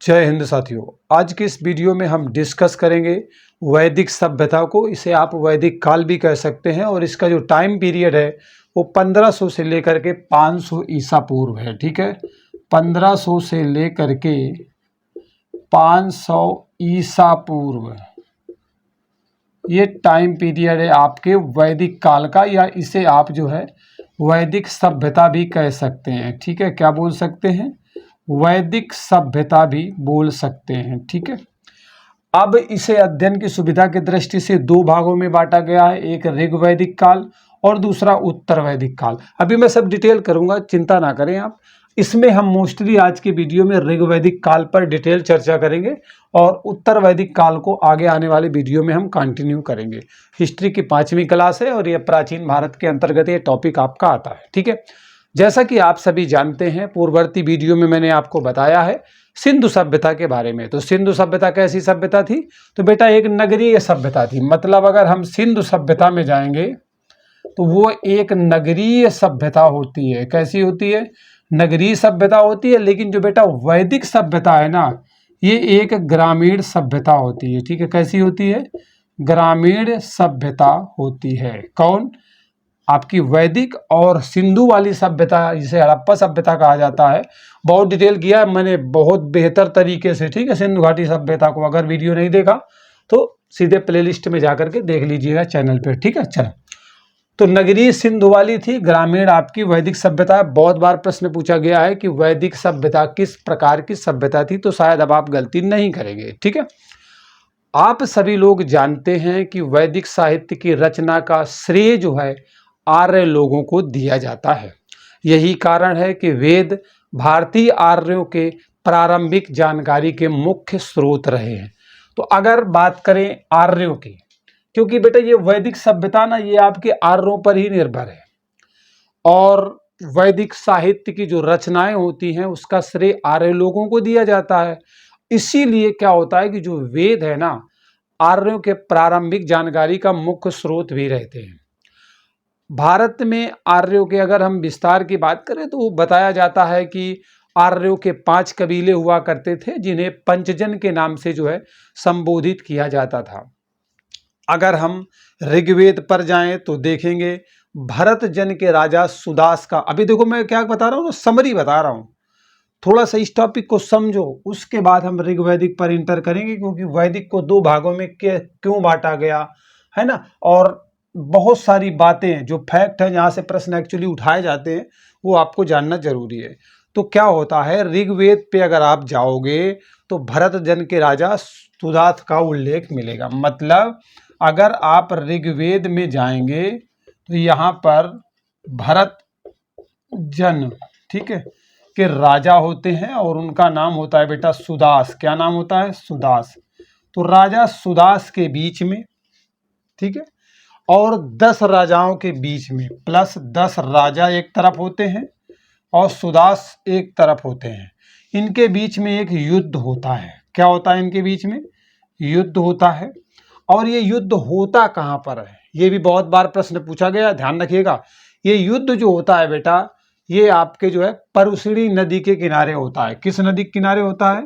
जय हिंद साथियों। आज के इस वीडियो में हम डिस्कस करेंगे वैदिक सभ्यता को। इसे आप वैदिक काल भी कह सकते हैं और इसका जो टाइम पीरियड है वो 1500 से लेकर के 500 ईसा पूर्व है। ठीक है, 1500 से लेकर के 500 ईसा पूर्व ये टाइम पीरियड है आपके वैदिक काल का, या इसे आप जो है वैदिक सभ्यता भी कह सकते हैं। ठीक है, क्या बोल सकते हैं? वैदिक सभ्यता भी बोल सकते हैं। ठीक है, अब इसे अध्ययन की सुविधा की दृष्टि से दो भागों में बांटा गया है, एक ऋग्वैदिक काल और दूसरा उत्तर वैदिक काल। अभी मैं सब डिटेल करूंगा, चिंता ना करें आप। इसमें हम मोस्टली आज के वीडियो में ऋग्वैदिक काल पर डिटेल चर्चा करेंगे और उत्तर वैदिक काल को आगे आने वाले वीडियो में हम कंटिन्यू करेंगे। हिस्ट्री की 5वीं क्लास है और यह प्राचीन भारत के अंतर्गत ये टॉपिक आपका आता है। ठीक है, जैसा कि आप सभी जानते हैं, पूर्ववर्ती वीडियो में मैंने आपको बताया है सिंधु सभ्यता के बारे में। तो सिंधु सभ्यता कैसी सभ्यता थी? तो बेटा एक नगरीय सभ्यता थी। मतलब अगर हम सिंधु सभ्यता में जाएंगे तो वो एक नगरीय सभ्यता होती है। कैसी होती है? नगरीय सभ्यता होती है। लेकिन जो बेटा वैदिक सभ्यता है ना, ये एक ग्रामीण सभ्यता होती है। ठीक है, कैसी होती है? ग्रामीण सभ्यता होती है। कौन? आपकी वैदिक। और सिंधु वाली सभ्यता, जिसे हड़प्पा सभ्यता कहा जाता है, बहुत डिटेल किया है मैंने बहुत बेहतर तरीके से। ठीक है, सिंधु घाटी सभ्यता को अगर वीडियो नहीं देखा तो सीधे प्लेलिस्ट में जाकर के देख लीजिएगा चैनल पे। ठीक है, चलो। तो नगरीय सिंधु वाली थी, ग्रामीण आपकी वैदिक सभ्यता। बहुत बार प्रश्न पूछा गया है कि वैदिक सभ्यता किस प्रकार की सभ्यता थी, तो शायद अब आप गलती नहीं करेंगे। ठीक है, आप सभी लोग जानते हैं कि वैदिक साहित्य की रचना का श्रेय जो है आर्य लोगों को दिया जाता है। यही कारण है कि वेद भारतीय आर्यों के प्रारंभिक जानकारी के मुख्य स्रोत रहे हैं। तो अगर बात करें आर्यों की, क्योंकि बेटा ये वैदिक सभ्यता ना, ये आपके आर्यों पर ही निर्भर है और वैदिक साहित्य की जो रचनाएं होती हैं उसका श्रेय आर्य लोगों को दिया जाता है। इसीलिए क्या होता है कि जो वेद है ना, आर्यों के प्रारंभिक जानकारी का मुख्य स्रोत भी रहते हैं। भारत में आर्यों के अगर हम विस्तार की बात करें तो बताया जाता है कि आर्यों के 5 कबीले हुआ करते थे, जिन्हें पंचजन के नाम से जो है संबोधित किया जाता था। अगर हम ऋग्वेद पर जाएं तो देखेंगे भरत जन के राजा सुदास का। अभी देखो मैं क्या बता रहा हूँ, समरी बता रहा हूँ, थोड़ा सा इस टॉपिक को समझो, उसके बाद हम ऋग्वैदिक पर इंटर करेंगे। क्योंकि वैदिक को दो भागों में क्यों बांटा गया है ना, और बहुत सारी बातें जो फैक्ट है, जहाँ से प्रश्न एक्चुअली उठाए जाते हैं, वो आपको जानना जरूरी है। तो क्या होता है, ऋग्वेद पे अगर आप जाओगे तो भरत जन के राजा सुदास का उल्लेख मिलेगा। मतलब अगर आप ऋग्वेद में जाएंगे तो यहाँ पर भरत जन, ठीक है, के राजा होते हैं और उनका नाम होता है बेटा सुदास। क्या नाम होता है? सुदास। तो राजा सुदास के बीच में, ठीक है, और 10 राजाओं के बीच में, प्लस 10 राजा एक तरफ होते हैं और सुदास एक तरफ होते हैं। इनके बीच में एक युद्ध होता है। क्या होता है? इनके बीच में युद्ध होता है। और ये युद्ध होता कहाँ पर है, ये भी बहुत बार प्रश्न पूछा गया, ध्यान रखिएगा। ये युद्ध जो होता है बेटा, ये आपके जो है परुष्णी नदी के किनारे होता है। किस नदी के किनारे होता है?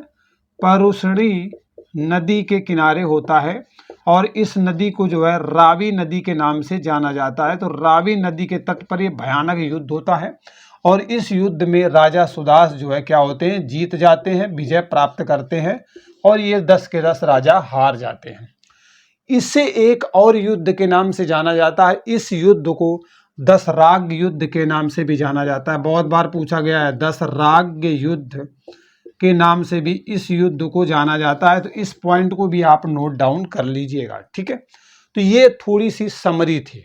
परुष्णी नदी के किनारे होता है। और इस नदी को जो है रावी नदी के नाम से जाना जाता है। तो रावी नदी के तट पर ये भयानक युद्ध होता है और इस युद्ध में राजा सुदास जो है क्या होते हैं? जीत जाते हैं, विजय प्राप्त करते हैं और ये 10 के 10 राजा हार जाते हैं। इसे एक और युद्ध के नाम से जाना जाता है। इस युद्ध को 10 राग युद्ध के नाम से भी जाना जाता है। बहुत बार पूछा गया है, 10 राग युद्ध के नाम से भी इस युद्ध को जाना जाता है। तो इस पॉइंट को भी आप नोट डाउन कर लीजिएगा। ठीक है, तो ये थोड़ी सी समरी थी।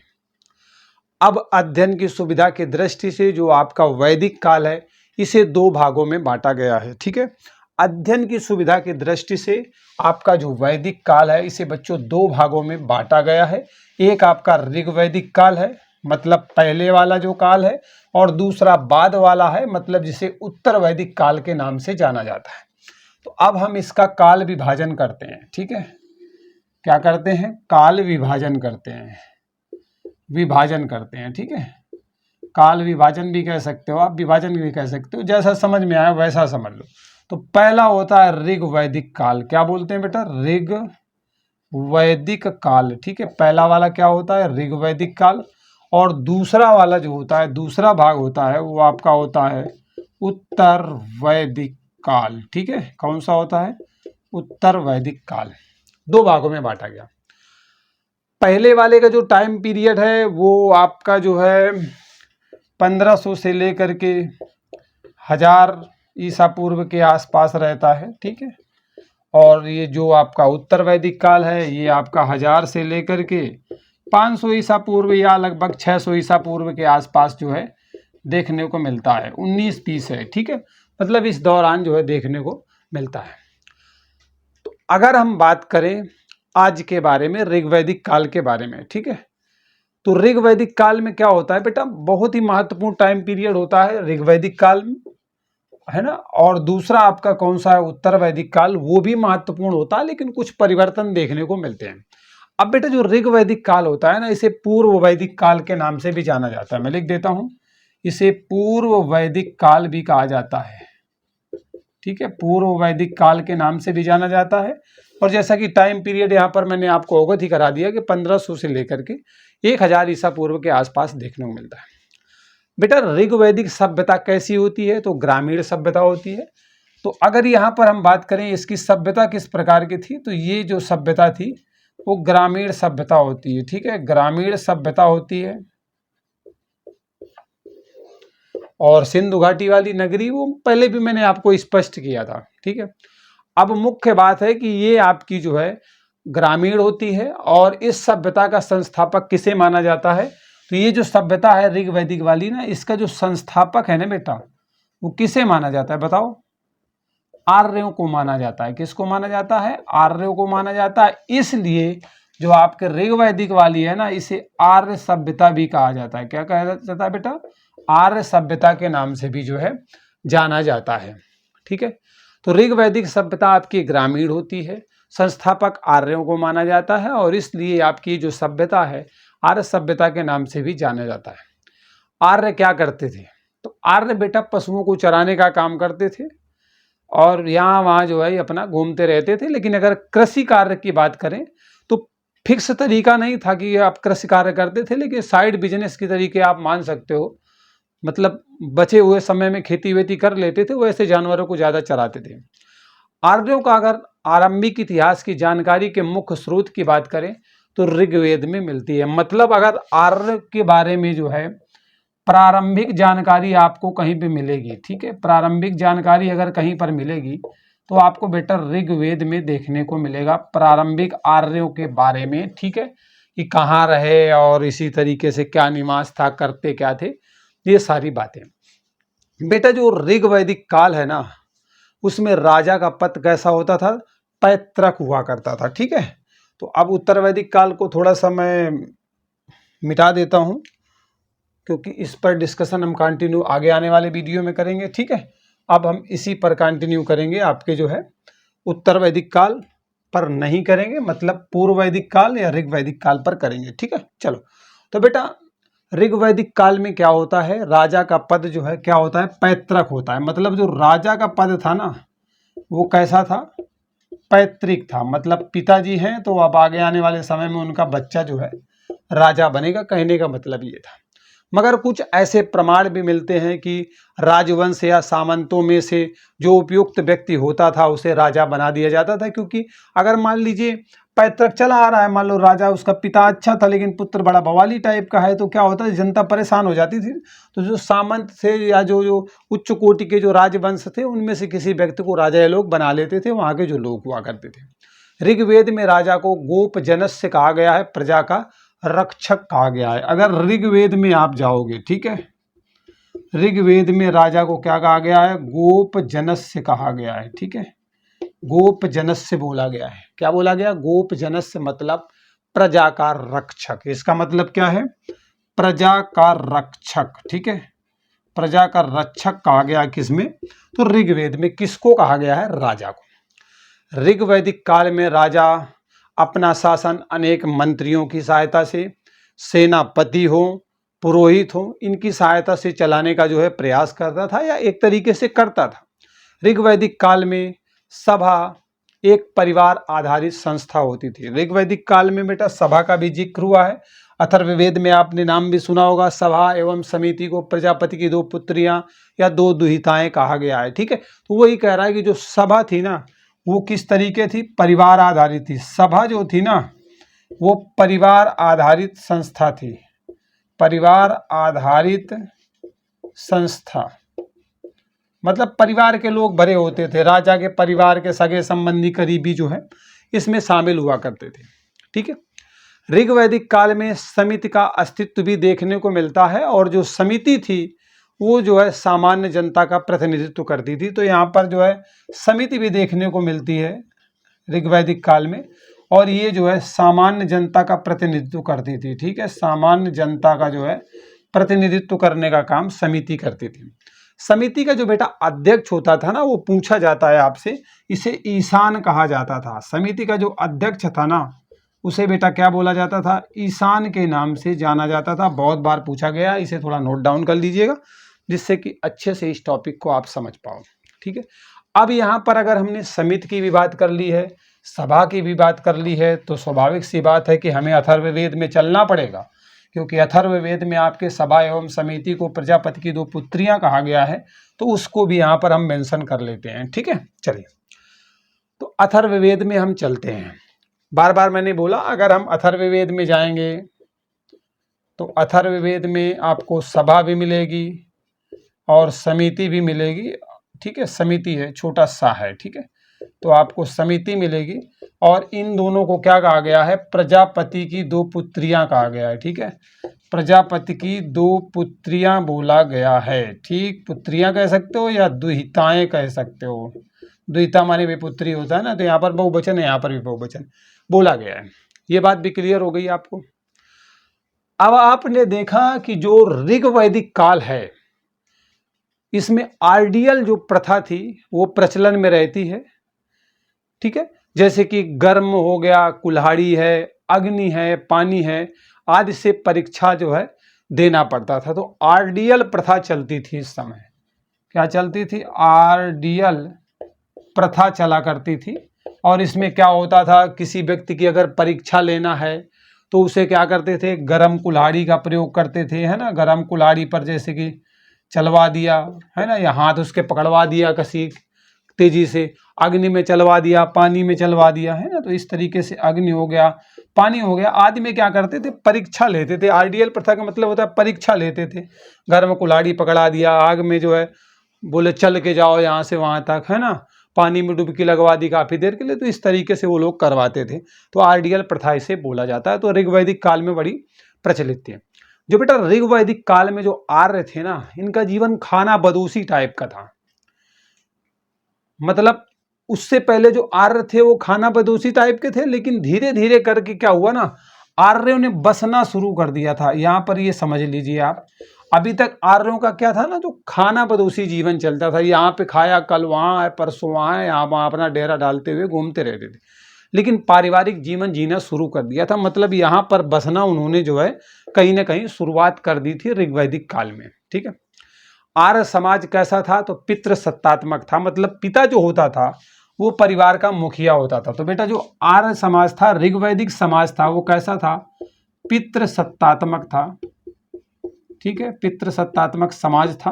अब अध्ययन की सुविधा की दृष्टि से जो आपका वैदिक काल है, इसे दो भागों में बांटा गया है। ठीक है, अध्ययन की सुविधा की दृष्टि से आपका जो वैदिक काल है, इसे बच्चों दो भागों में बांटा गया है। एक आपका ऋग्वैदिक काल है, मतलब पहले वाला जो काल है, और दूसरा बाद वाला है, मतलब जिसे उत्तर वैदिक काल के नाम से जाना जाता है। तो अब हम इसका काल विभाजन करते हैं। ठीक है, क्या करते हैं? काल विभाजन करते हैं, विभाजन करते हैं। ठीक है, काल विभाजन भी कह सकते हो आप, विभाजन भी कह सकते हो, जैसा समझ में आया वैसा समझ लो। तो पहला होता है ऋग वैदिक काल। क्या बोलते हैं बेटा? ऋग वैदिक काल। ठीक है, पहला वाला क्या होता है? ऋग वैदिक काल। और दूसरा वाला जो होता है, दूसरा भाग होता है, वो आपका होता है उत्तर वैदिक काल। ठीक है, कौन सा होता है? उत्तर वैदिक काल। दो भागों में बांटा गया। पहले वाले का जो टाइम पीरियड है वो आपका जो है 1500 से लेकर के 1000 ईसा पूर्व के आसपास रहता है। ठीक है, और ये जो आपका उत्तर वैदिक काल है ये आपका 1000 से लेकर के 500 ईसा पूर्व या लगभग 600 ईसा पूर्व के आसपास जो है देखने को मिलता है। 1920 है। ठीक है, मतलब इस दौरान जो है देखने को मिलता है। तो अगर हम बात करें आज के बारे में, ऋग्वैदिक काल के बारे में, ठीक है, तो ऋग्वैदिक काल में क्या होता है बेटा? बहुत ही महत्वपूर्ण टाइम पीरियड होता है ऋग्वैदिक काल में, है ना। और दूसरा आपका कौन सा है? उत्तर वैदिक काल। वो भी महत्वपूर्ण होता है लेकिन कुछ परिवर्तन देखने को मिलते हैं। अब बेटा जो ऋग्वैदिक काल होता है ना, इसे पूर्व वैदिक काल के नाम से भी जाना जाता है। मैं लिख देता हूं, इसे पूर्व वैदिक काल भी कहा जाता है। ठीक है, पूर्व वैदिक काल के नाम से भी जाना जाता है। और जैसा कि टाइम पीरियड यहाँ पर मैंने आपको अवगत ही करा दिया कि 1500 से लेकर के 1000 ईसा पूर्व के आसपास देखने को मिलता है। बेटा ऋग्वैदिक सभ्यता कैसी होती है? तो ग्रामीण सभ्यता होती है। तो अगर यहाँ पर हम बात करें इसकी सभ्यता किस प्रकार की थी, तो ये जो सभ्यता थी वो ग्रामीण सभ्यता होती है। ठीक है, ग्रामीण सभ्यता होती है। और सिंधु घाटी वाली नगरी वो पहले भी मैंने आपको स्पष्ट किया था। ठीक है, अब मुख्य बात है कि ये आपकी जो है ग्रामीण होती है। और इस सभ्यता का संस्थापक किसे माना जाता है? तो ये जो सभ्यता है ऋग्वैदिक वाली ना, इसका जो संस्थापक है ना बेटा, वो किसे माना जाता है बताओ? आर्यों को माना जाता है। किसको माना जाता है? आर्यों को माना जाता है। इसलिए जो आपके ऋग्वैदिक वाली है ना, इसे आर्य सभ्यता भी कहा जाता है। क्या कहा जाता है बेटा? आर्य सभ्यता के नाम से भी जो है जाना जाता है। ठीक है, तो ऋग्वैदिक सभ्यता आपकी ग्रामीण होती है, संस्थापक आर्यों को माना जाता है, और इसलिए आपकी जो सभ्यता है आर्य सभ्यता के नाम से भी जाना जाता है। आर्य क्या करते थे? तो आर्य बेटा पशुओं को चराने का काम करते थे और यहाँ वहाँ जो है अपना घूमते रहते थे। लेकिन अगर कृषि कार्य की बात करें तो फिक्स तरीका नहीं था कि आप कृषि कार्य करते थे, लेकिन साइड बिजनेस की तरीके आप मान सकते हो। मतलब बचे हुए समय में खेती वेती कर लेते थे, वैसे जानवरों को ज़्यादा चराते थे। आर्यों का अगर आरंभिक इतिहास की जानकारी के मुख्य स्रोत की बात करें तो ऋग्वेद में मिलती है। मतलब अगर आर्य के बारे में जो है प्रारंभिक जानकारी आपको कहीं पे मिलेगी, ठीक है, प्रारंभिक जानकारी अगर कहीं पर मिलेगी तो आपको बेटा ऋग्वेद में देखने को मिलेगा प्रारंभिक आर्यों के बारे में। ठीक है, कि कहाँ रहे और इसी तरीके से क्या निवास था, करते क्या थे, ये सारी बातें। बेटा जो ऋग्वैदिक काल है ना, उसमें राजा का पद कैसा होता था? पैतृक हुआ करता था। ठीक है, तो अब उत्तर वैदिक काल को थोड़ा सा मैं मिटा देता हूं क्योंकि इस पर डिस्कशन हम कंटिन्यू आगे आने वाले वीडियो में करेंगे। ठीक है, अब हम इसी पर कंटिन्यू करेंगे, आपके जो है उत्तर वैदिक काल पर नहीं करेंगे, मतलब पूर्व वैदिक काल या ऋग्वैदिक काल पर करेंगे। ठीक है, चलो। तो बेटा ऋग्वैदिक काल में क्या होता है? राजा का पद जो है क्या होता है? पैतृक होता है। मतलब जो राजा का पद था ना, वो कैसा था? पैतृक था। मतलब पिताजी हैं तो अब आगे आने वाले समय में उनका बच्चा जो है राजा बनेगा, कहने का मतलब ये था। मगर कुछ ऐसे प्रमाण भी मिलते हैं कि राजवंश या सामंतों में से जो उपयुक्त व्यक्ति होता था उसे राजा बना दिया जाता था। क्योंकि अगर मान लीजिए पैतृक चला आ रहा है, मान लो राजा उसका पिता अच्छा था लेकिन पुत्र बड़ा बवाली टाइप का है, तो क्या होता है, जनता परेशान हो जाती थी। तो जो सामंत थे या जो उच्च कोटि के जो राजवंश थे, उनमें से किसी व्यक्ति को राजा लोग बना लेते थे, वहाँ के जो लोग हुआ करते थे। ऋग्वेद में राजा को गोप जनस्य कहा गया है, प्रजा का रक्षक कहा गया है। अगर ऋग्वेद में आप जाओगे, ठीक है, ऋग्वेद में राजा को क्या कहा गया है? गोप जनस्य कहा गया है। ठीक है, गोप जनस्य बोला गया है। क्या बोला गया? गोप जनस्य मतलब प्रजा का रक्षक। इसका मतलब क्या है? प्रजा का रक्षक। ठीक है, प्रजा का रक्षक कहा गया किसमें? तो ऋग्वेद में। किसको कहा गया है? राजा को। ऋग्वैदिक काल में राजा अपना शासन अनेक मंत्रियों की सहायता से, सेनापति हो, पुरोहित हो, इनकी सहायता से चलाने का जो है प्रयास करता था या एक तरीके से करता था। ऋग्वैदिक काल में सभा एक परिवार आधारित संस्था होती थी। ऋग्वैदिक काल में बेटा सभा का भी जिक्र हुआ है। अथर्ववेद में आपने नाम भी सुना होगा, सभा एवं समिति को प्रजापति की 2 पुत्रियां या 2 दुहिताएं कहा गया है। ठीक है, तो वही कह रहा है कि जो सभा थी ना वो किस तरीके थी, परिवार आधारित थी। सभा जो थी ना वो परिवार आधारित संस्था थी, परिवार आधारित संस्था, मतलब परिवार के लोग भरे होते थे, राजा के परिवार के सगे संबंधी करीबी जो है इसमें शामिल हुआ करते थे। ठीक है, ऋग्वैदिक काल में समिति का अस्तित्व भी देखने को मिलता है और जो समिति थी वो जो है सामान्य जनता का प्रतिनिधित्व करती थी। तो यहाँ पर जो है समिति भी देखने को मिलती है ऋग्वैदिक काल में, और ये जो है सामान्य जनता का प्रतिनिधित्व करती थी। ठीक है, सामान्य जनता का जो है प्रतिनिधित्व करने का काम समिति करती थी। समिति का जो बेटा अध्यक्ष होता था ना वो पूछा जाता है आपसे, इसे ईशान कहा जाता था। समिति का जो अध्यक्ष था ना उसे बेटा क्या बोला जाता था, ईशान के नाम से जाना जाता था। बहुत बार पूछा गया, इसे थोड़ा नोट डाउन कर लीजिएगा जिससे कि अच्छे से इस टॉपिक को आप समझ पाओ। ठीक है, अब यहाँ पर अगर हमने समिति की भी बात कर ली है, सभा की भी बात कर ली है, तो स्वाभाविक सी बात है कि हमें अथर्ववेद में चलना पड़ेगा, क्योंकि अथर्ववेद में आपके सभा एवं समिति को प्रजापति की 2 पुत्रियां कहा गया है, तो उसको भी यहाँ पर हम मेंशन कर लेते हैं। ठीक है, चलिए तो अथर्ववेद में हम चलते हैं। बार बार मैंने बोला अगर हम अथर्ववेद में जाएंगे तो अथर्ववेद में आपको सभा भी मिलेगी और समिति भी मिलेगी। ठीक है, समिति है, छोटा सा है। ठीक है, तो आपको समिति मिलेगी और इन दोनों को क्या कहा गया है, प्रजापति की 2 पुत्रियां कहा गया है। ठीक है, प्रजापति की 2 पुत्रियां बोला गया है। ठीक, पुत्रियां कह सकते हो या दुहिताएं कह सकते हो। दुहिता माने भी पुत्री होता है ना, तो यहाँ पर बहुवचन है, यहाँ पर भी बहुवचन बोला गया है। ये बात भी क्लियर हो गई आपको। अब आपने देखा कि जो ऋग्वैदिक काल है इसमें आइडियल जो प्रथा थी वो प्रचलन में रहती है। ठीक है, जैसे कि गर्म हो गया, कुल्हाड़ी है, अग्नि है, पानी है आदि से परीक्षा जो है देना पड़ता था। तो आर्डियल प्रथा चलती थी इस समय। क्या चलती थी, आर्डियल प्रथा चला करती थी। और इसमें क्या होता था, किसी व्यक्ति की अगर परीक्षा लेना है तो उसे क्या करते थे, गरम कुल्हाड़ी का प्रयोग करते थे, है ना। गरम कुल्हाड़ी पर जैसे कि चलवा दिया, है ना, या हाथ उसके पकड़वा दिया कसी तेजी से, अग्नि में चलवा दिया, पानी में चलवा दिया, है ना। तो इस तरीके से अग्नि हो गया, पानी हो गया आदि में क्या करते थे, परीक्षा लेते थे। आइडियल प्रथा का मतलब होता है परीक्षा लेते थे। गर्म कुल्हाड़ी पकड़ा दिया, आग में जो है बोले चल के जाओ यहाँ से वहाँ तक, है ना, पानी में डुबकी लगवा दी काफ़ी देर के लिए। तो इस तरीके से वो लोग करवाते थे। तो आइडियल प्रथा इसे बोला जाता है। तो ऋग्वैदिक काल में बड़ी प्रचलित थी। जो बेटा ऋग्वैदिक काल में जो आर्य थे ना, इनका जीवन खाना बदोशी टाइप का था। मतलब उससे पहले जो आर्य थे वो खाना बदोशी टाइप के थे, लेकिन धीरे धीरे करके क्या हुआ ना, आर्यों ने बसना शुरू कर दिया था। यहाँ पर ये समझ लीजिए आप, अभी तक आर्यों का क्या था ना, जो खाना बदोशी जीवन चलता था। यहाँ पे खाया, कल वहाँ है, परसों वहाँ है, यहाँ वहाँ अपना डेरा डालते हुए घूमते रहते थे। लेकिन पारिवारिक जीवन जीना शुरू कर दिया था। मतलब यहाँ पर बसना उन्होंने जो है कहीं ना कहीं शुरुआत कर दी थी ऋग्वैदिक काल में। ठीक है, आर्य समाज कैसा था, तो पितृ सत्तात्मक था। मतलब पिता जो होता था वो परिवार का मुखिया होता था। तो बेटा जो आर्य समाज था, ऋग्वैदिक समाज था, वो कैसा था, पितृ सत्तात्मक था। ठीक है, पितृ सत्तात्मक समाज था।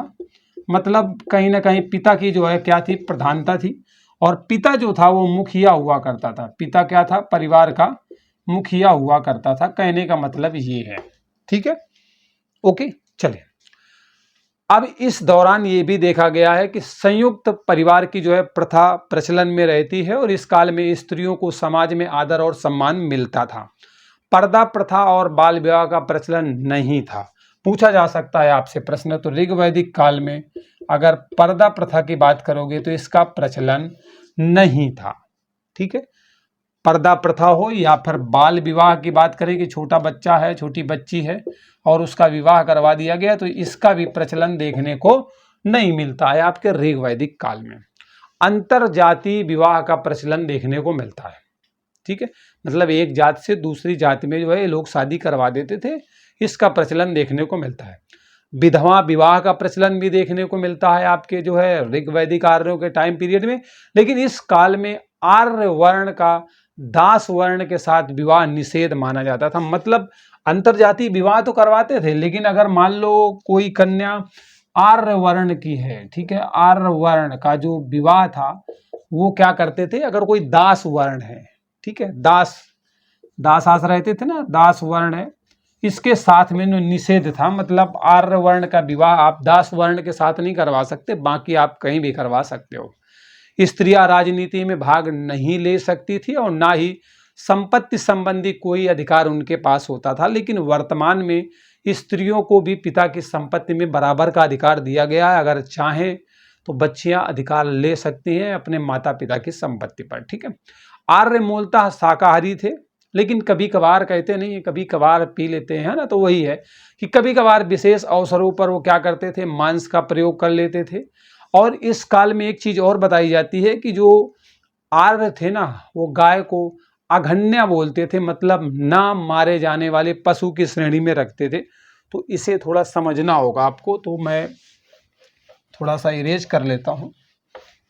मतलब कहीं ना कहीं पिता की जो है क्या थी, प्रधानता थी। और पिता जो था वो मुखिया हुआ करता था। पिता क्या था, परिवार का मुखिया हुआ करता था। कहने का मतलब ये है। ठीक है, ओके, चलिए। अब इस दौरान ये भी देखा गया है कि संयुक्त परिवार की जो है प्रथा प्रचलन में रहती है और इस काल में स्त्रियों को समाज में आदर और सम्मान मिलता था। पर्दा प्रथा और बाल विवाह का प्रचलन नहीं था। पूछा जा सकता है आपसे प्रश्न, तो ऋग्वैदिक काल में अगर पर्दा प्रथा की बात करोगे तो इसका प्रचलन नहीं था। ठीक है, पर्दा प्रथा हो या फिर बाल विवाह की बात करें कि छोटा बच्चा है, छोटी बच्ची है और उसका विवाह करवा दिया गया, तो इसका भी प्रचलन देखने को नहीं मिलता है आपके ऋग्वैदिक काल में। अंतर जाति विवाह का प्रचलन देखने को मिलता है। ठीक है, मतलब एक जाति से दूसरी जाति में जो है लोग शादी करवा देते थे, इसका प्रचलन देखने को मिलता है। विधवा विवाह का प्रचलन भी देखने को मिलता है आपके जो है ऋग वैदिक आर्यों के टाइम पीरियड में। लेकिन इस काल में आर्य वर्ण का दास वर्ण के साथ विवाह निषेध माना जाता था। मतलब अंतरजातीय विवाह तो करवाते थे, लेकिन अगर मान लो कोई कन्या आर्य वर्ण की है, ठीक है, आर्य वर्ण का जो विवाह था वो क्या करते थे, अगर कोई दास वर्ण है, ठीक है, दास आस रहते थे ना, दास वर्ण है, इसके साथ में निषेध था। मतलब आर्य वर्ण का विवाह आप दास वर्ण के साथ नहीं करवा सकते, बाकी आप कहीं भी करवा सकते हो। स्त्रियां राजनीति में भाग नहीं ले सकती थी और ना ही संपत्ति संबंधी कोई अधिकार उनके पास होता था। लेकिन वर्तमान में स्त्रियों को भी पिता की संपत्ति में बराबर का अधिकार दिया गया है। अगर चाहें तो बच्चियां अधिकार ले सकती हैं अपने माता पिता की संपत्ति पर, ठीक है। आर्य मूलतः शाकाहारी थे, लेकिन कभी कभार, कहते नहीं कभी कभार पी लेते हैं ना, तो वही है कि कभी कभार विशेष अवसरों पर वो क्या करते थे, मांस का प्रयोग कर लेते थे। और इस काल में एक चीज और बताई जाती है कि जो आर्य थे ना, वो गाय को अघन्या बोलते थे, मतलब ना मारे जाने वाले पशु की श्रेणी में रखते थे। तो इसे थोड़ा समझना होगा आपको, तो मैं थोड़ा सा इरेज कर लेता हूँ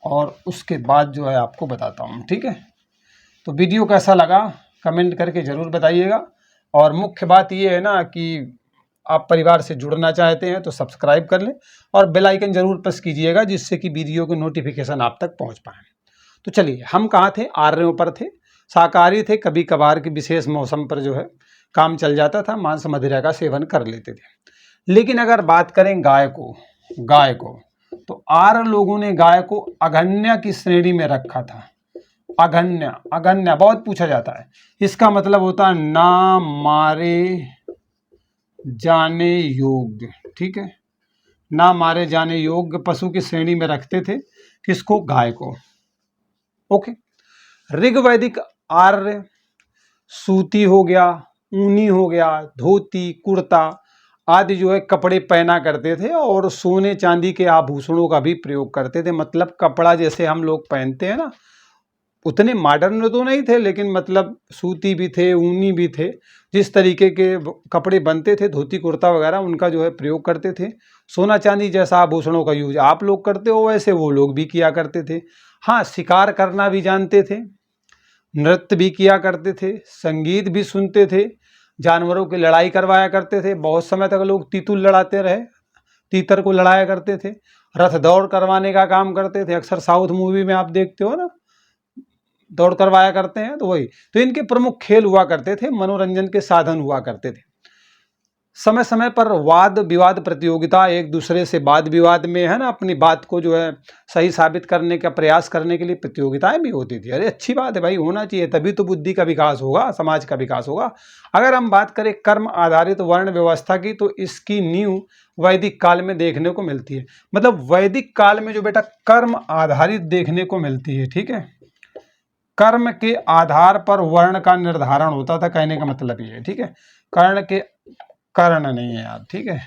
और उसके बाद जो है आपको बताता हूँ, ठीक है। तो वीडियो कैसा लगा कमेंट करके ज़रूर बताइएगा। और मुख्य बात ये है ना कि आप परिवार से जुड़ना चाहते हैं तो सब्सक्राइब कर लें और बेल आइकन जरूर प्रेस कीजिएगा, जिससे कि वीडियो की नोटिफिकेशन आप तक पहुंच पाए। तो चलिए, हम कहाँ थे, आर्यों पर थे, शाकाहारी थे, कभी कभार के विशेष मौसम पर जो है काम चल जाता था, मांस मदिरा का सेवन कर लेते थे। लेकिन अगर बात करें गाय को तो आर्य लोगों ने गाय को अघन्या की श्रेणी में रखा था। अघन्या बहुत पूछा जाता है, इसका मतलब होता है ना मारे जाने योग्य, ठीक है, ना मारे जाने योग्य पशु की श्रेणी में रखते थे। किसको, गाय को। ओके। ऋग्वैदिक आर्य सूती हो गया, ऊनी हो गया, धोती कुर्ता आदि जो है कपड़े पहना करते थे और सोने चांदी के आभूषणों का भी प्रयोग करते थे। मतलब कपड़ा जैसे हम लोग पहनते हैं ना, उतने मॉडर्न तो नहीं थे, लेकिन मतलब सूती भी थे, ऊनी भी थे। जिस तरीके के कपड़े बनते थे, धोती कुर्ता वगैरह, उनका जो है प्रयोग करते थे। सोना चांदी जैसा आभूषणों का यूज आप लोग करते हो, वैसे वो लोग भी किया करते थे। हाँ, शिकार करना भी जानते थे, नृत्य भी किया करते थे, संगीत भी सुनते थे, जानवरों की लड़ाई करवाया करते थे। बहुत समय तक लोग तीतुल लड़ाते रहे, तीतर को लड़ाया करते थे, रथ दौड़ करवाने का काम करते थे। अक्सर साउथ मूवी में आप देखते हो ना, दौड़ करवाया करते हैं, तो वही। तो इनके प्रमुख खेल हुआ करते थे, मनोरंजन के साधन हुआ करते थे। समय समय पर वाद विवाद प्रतियोगिता, एक दूसरे से वाद विवाद में है ना अपनी बात को जो है सही साबित करने का प्रयास करने के लिए प्रतियोगिताएं भी होती थी। अरे अच्छी बात है भाई, होना चाहिए, तभी तो बुद्धि का विकास होगा, समाज का विकास होगा। अगर हम बात करें कर्म आधारित वर्ण व्यवस्था की, तो इसकी नींव वैदिक काल में देखने को मिलती है। मतलब वैदिक काल में जो बेटा कर्म आधारित देखने को मिलती है, ठीक है। कर्म के आधार पर वर्ण का निर्धारण होता था, कहने का मतलब ये है, ठीक है। कर्ण नहीं है यार, ठीक है,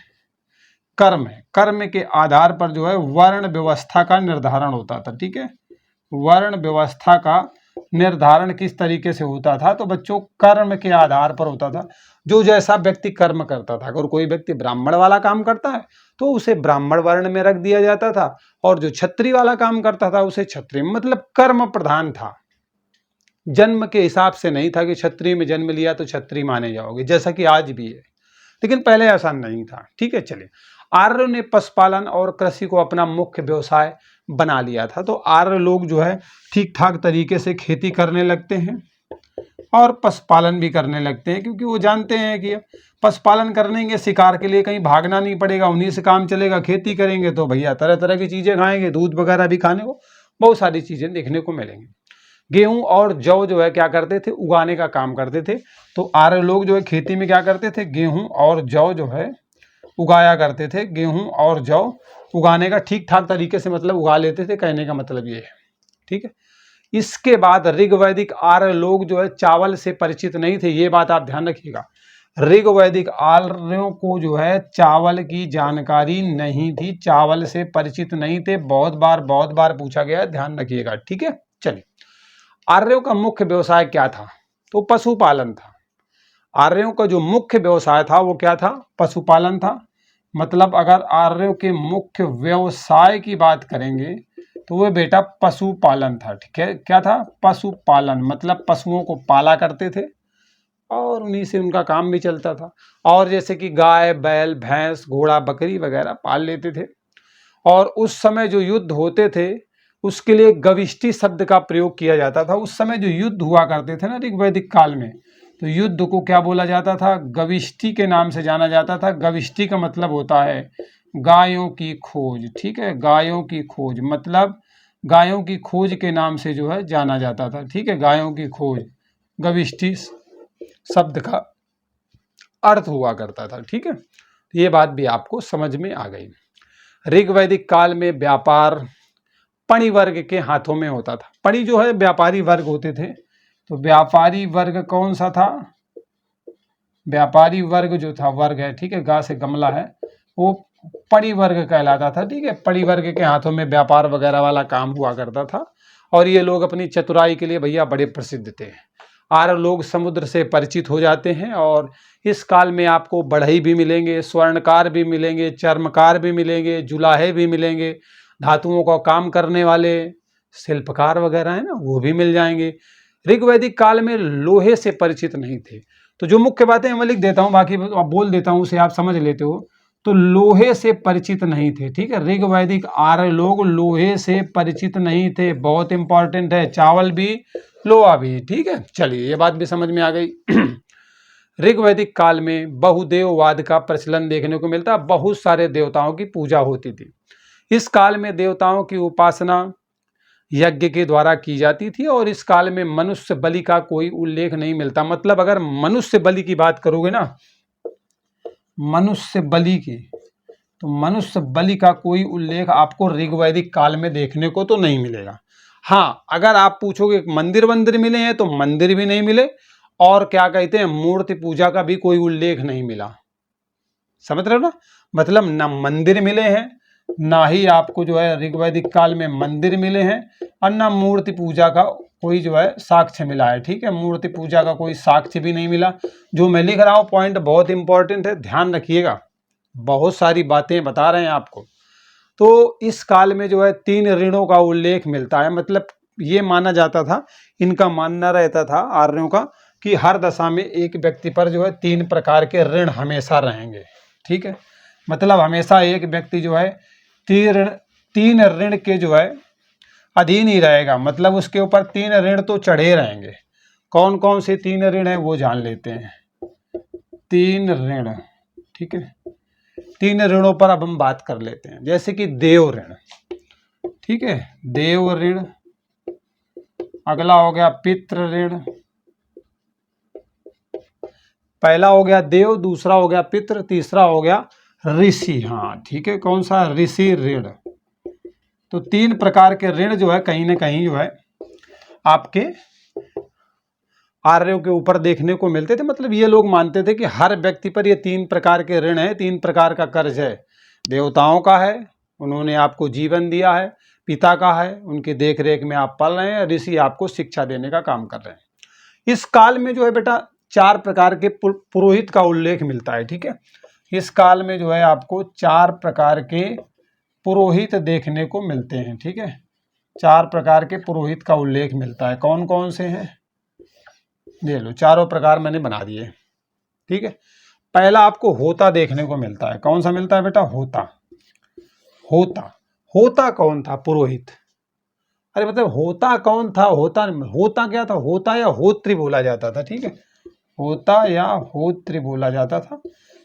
कर्म है। कर्म के आधार पर जो है वर्ण व्यवस्था का निर्धारण होता था, ठीक है। वर्ण व्यवस्था का निर्धारण किस तरीके से होता था, तो बच्चों कर्म के आधार पर होता था। जो जैसा व्यक्ति कर्म करता था, अगर कोई व्यक्ति ब्राह्मण वाला काम करता है तो उसे ब्राह्मण वर्ण में रख दिया जाता था, और जो क्षत्रिय वाला काम करता था उसे क्षत्रिय, मतलब कर्म प्रधान था। जन्म के हिसाब से नहीं था कि क्षत्रिय में जन्म लिया तो क्षत्रिय माने जाओगे, जैसा कि आज भी है, लेकिन पहले ऐसा नहीं था, ठीक है। चलिए, आर्यों ने पशुपालन और कृषि को अपना मुख्य व्यवसाय बना लिया था। तो आर्य लोग जो है ठीक ठाक तरीके से खेती करने लगते हैं और पशुपालन भी करने लगते हैं, क्योंकि वो जानते हैं कि पशुपालन करेंगे, शिकार के लिए कहीं भागना नहीं पड़ेगा, उन्हीं से काम चलेगा। खेती करेंगे तो भैया तरह तरह की चीजें खाएंगे, दूध वगैरह भी खाने को बहुत सारी चीजें देखने को मिलेंगी। गेहूं और जौ जो है क्या करते थे, उगाने का काम करते थे। तो आर्य लोग जो है खेती में क्या करते थे, गेहूं और जौ जो है उगाया करते थे। गेहूं और जौ उगाने का ठीक ठाक तरीके से मतलब उगा लेते थे, कहने का मतलब ये है, ठीक है। इसके बाद ऋग्वैदिक आर्य लोग जो है चावल से परिचित नहीं थे, ये बात आप ध्यान रखिएगा। ऋग्वैदिक आर्यों को जो है चावल की जानकारी नहीं थी, चावल से परिचित नहीं थे। बहुत बार पूछा गया है, ध्यान रखिएगा, ठीक है। चलिए, आर्यों का मुख्य व्यवसाय क्या था, तो पशुपालन था। आर्यों का जो मुख्य व्यवसाय था वो क्या था, पशुपालन था। मतलब अगर आर्यों के मुख्य व्यवसाय की बात करेंगे तो वो बेटा पशुपालन था। ठीक है, क्या था? पशुपालन, मतलब पशुओं को पाला करते थे और उन्हीं से उनका काम भी चलता था। और जैसे कि गाय, बैल, भैंस, घोड़ा, बकरी वगैरह पाल लेते थे। और उस समय जो युद्ध होते थे उसके लिए गविष्टि शब्द का प्रयोग किया जाता था। उस समय जो युद्ध हुआ करते थे ना ऋग्वैदिक काल में, तो युद्ध को क्या बोला जाता था? गविष्टि के नाम से जाना जाता था। गविष्टि का मतलब होता है गायों की खोज। ठीक है, गायों की खोज, मतलब गायों की खोज के नाम से जो है जाना जाता था। ठीक है, गायों की खोज गविष्टि शब्द का अर्थ हुआ करता था। ठीक है, ये बात भी आपको समझ में आ गई। ऋग्वैदिक काल में व्यापार पणि वर्ग के हाथों में होता था। पणि जो है व्यापारी वर्ग होते थे। तो व्यापारी वर्ग कौन सा था? व्यापारी वर्ग जो था, वर्ग है, ठीक है, गा से गमला है, वो पणि वर्ग कहलाता था। ठीक है, पणि वर्ग के हाथों में व्यापार वगैरह वाला काम हुआ करता था। और ये लोग अपनी चतुराई के लिए भैया बड़े प्रसिद्ध थे। आर्य लोग समुद्र से परिचित हो जाते हैं और इस काल में आपको बढ़ई भी मिलेंगे, स्वर्णकार भी मिलेंगे, चर्मकार भी मिलेंगे, जुलाहे भी मिलेंगे, धातुओं का काम करने वाले शिल्पकार वगैरह है ना, वो भी मिल जाएंगे। ऋग्वैदिक काल में लोहे से परिचित नहीं थे। तो जो मुख्य बातें मैं लिख देता हूँ, बाकी बोल देता हूँ, उसे आप समझ लेते हो। तो लोहे से परिचित नहीं थे। ठीक है, ऋग्वैदिक आर्य लोग लोहे से परिचित नहीं थे। बहुत इंपॉर्टेंट है, चावल भी लोहा भी। ठीक है, चलिए ये बात भी समझ में आ गई। ऋग्वैदिक काल में बहुदेववाद का प्रचलन देखने को मिलता। बहुत सारे देवताओं की पूजा होती थी। इस काल में देवताओं की उपासना यज्ञ के द्वारा की जाती थी और इस काल में मनुष्य बलि का कोई उल्लेख नहीं मिलता। मतलब अगर मनुष्य बलि की बात करोगे ना, मनुष्य बलि की, तो मनुष्य बलि का कोई उल्लेख आपको ऋग्वैदिक काल में देखने को तो नहीं मिलेगा। हाँ, अगर आप पूछोगे मंदिर वंदिर मिले हैं, तो मंदिर भी नहीं मिले, और क्या कहते हैं, मूर्ति पूजा का भी कोई उल्लेख नहीं मिला। समझ रहे हो ना? मतलब ना मंदिर मिले हैं, ना ही आपको जो है ऋग्वैदिक काल में मंदिर मिले हैं, और ना मूर्ति पूजा का कोई जो है साक्ष्य मिला है। ठीक है, मूर्ति पूजा का कोई साक्ष्य भी नहीं मिला। जो मैं लिख रहा हूँ पॉइंट बहुत इंपॉर्टेंट है, ध्यान रखिएगा, बहुत सारी बातें बता रहे हैं आपको। तो इस काल में जो है 3 ऋणों का उल्लेख मिलता है। मतलब ये माना जाता था, इनका मानना रहता था आर्यों का, कि हर दशा में एक व्यक्ति पर जो है 3 प्रकार के ऋण हमेशा रहेंगे। ठीक है, मतलब हमेशा एक व्यक्ति जो है 3 ऋण के जो है अधीन ही रहेगा। मतलब उसके ऊपर 3 ऋण तो चढ़े रहेंगे। कौन कौन से 3 ऋण है वो जान लेते हैं। 3 ऋण, ठीक है, 3 ऋणों पर अब हम बात कर लेते हैं। जैसे कि देव ऋण, ठीक है, देव ऋण। अगला हो गया पितृ ऋण। पहला हो गया देव, दूसरा हो गया पितृ, तीसरा हो गया ऋषि। हाँ ठीक है, कौन सा? ऋषि ऋण। तो 3 प्रकार के ऋण जो है कहीं ना कहीं जो है आपके आर्यों के ऊपर देखने को मिलते थे। मतलब ये लोग मानते थे कि हर व्यक्ति पर ये 3 प्रकार के ऋण है, 3 प्रकार का कर्ज है। देवताओं का है, उन्होंने आपको जीवन दिया है। पिता का है, उनकी देख रेख में आप पल रहे हैं। ऋषि आपको शिक्षा देने का काम कर रहे हैं। इस काल में जो है बेटा 4 प्रकार के पुरोहित का उल्लेख मिलता है। ठीक है, इस काल में जो है आपको 4 प्रकार के पुरोहित देखने को मिलते हैं। ठीक है, 4 प्रकार के पुरोहित का उल्लेख मिलता है। कौन कौन से हैं? देख लो, चारों प्रकार मैंने बना दिए। ठीक है, पहला आपको होता देखने को मिलता है। कौन सा मिलता है बेटा? होता। होता, होता कौन था? पुरोहित। अरे मतलब होता कौन था? होता, होता क्या था? होता या होत्री बोला जाता था। ठीक है, होता या होत्री बोला जाता था।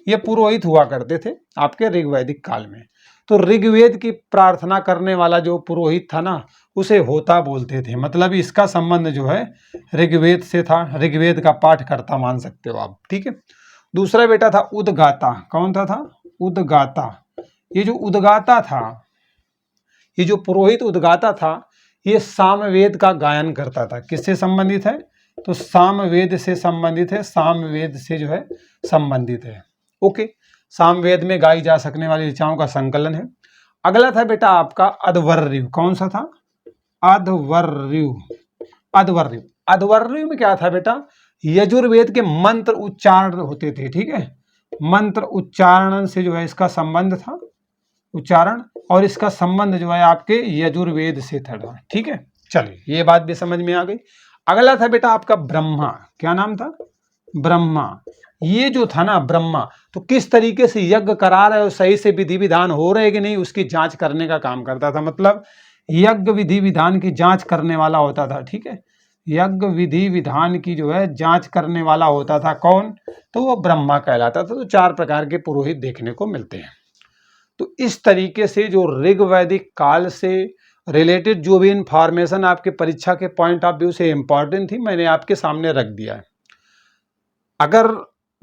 ये पुरोहित हुआ करते थे आपके ऋग्वैदिक काल में। तो ऋग्वेद की प्रार्थना करने वाला जो पुरोहित था ना, उसे होता बोलते थे। मतलब इसका संबंध जो है ऋग्वेद से था, ऋग्वेद का पाठ करता मान सकते हो आप। ठीक है, दूसरा बेटा था उद्गाता। कौन था? उद्गाता। ये जो उद्गाता था, ये जो पुरोहित उद्गाता था, ये सामवेद का गायन करता था। किससे संबंधित है? तो सामवेद से संबंधित है। सामवेद से जो है संबंधित है। ओके, सामवेद में गाई जा सकने वाली ऋचाओं का संकलन है। अगला था बेटा आपका अध्वर्यु। कौन सा था? अध्वर्यु। अध्वर्यु, अध्वर्यु में क्या था बेटा? यजुर्वेद के मंत्र उच्चारण होते थे। ठीक है, मंत्र उच्चारण से जो है इसका संबंध था, उच्चारण, और इसका संबंध जो है आपके यजुर्वेद से था। ठीक है, चलिए ये बात भी समझ में आ गई। अगला था बेटा आपका ब्रह्मा। क्या नाम था? ब्रह्मा। ये जो था ना ब्रह्मा, तो किस तरीके से यज्ञ करा रहे हो, सही से विधि विधान हो रहे कि नहीं, उसकी जांच करने का काम करता था। मतलब यज्ञ विधि विधान की जांच करने वाला होता था। ठीक है, यज्ञ विधि विधान की जो है जांच करने वाला होता था कौन? तो वो ब्रह्मा कहलाता था। तो 4 प्रकार के पुरोहित देखने को मिलते हैं। तो इस तरीके से जो ऋग्वैदिक काल से रिलेटेड जो भी इंफॉर्मेशन आपके परीक्षा के पॉइंट ऑफ व्यू से इंपॉर्टेंट थी, मैंने आपके सामने रख दिया है। अगर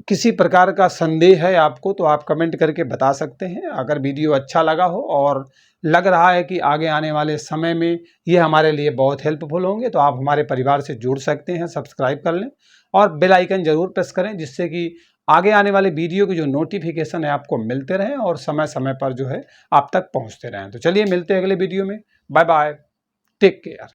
किसी प्रकार का संदेह है आपको तो आप कमेंट करके बता सकते हैं। अगर वीडियो अच्छा लगा हो और लग रहा है कि आगे आने वाले समय में ये हमारे लिए बहुत हेल्पफुल होंगे, तो आप हमारे परिवार से जुड़ सकते हैं। सब्सक्राइब कर लें और बेल आइकन जरूर प्रेस करें, जिससे कि आगे आने वाले वीडियो की जो नोटिफिकेशन है आपको मिलते रहें और समय समय पर जो है आप तक पहुंचते रहें। तो चलिए मिलते हैं अगले वीडियो में। Bye bye, take care.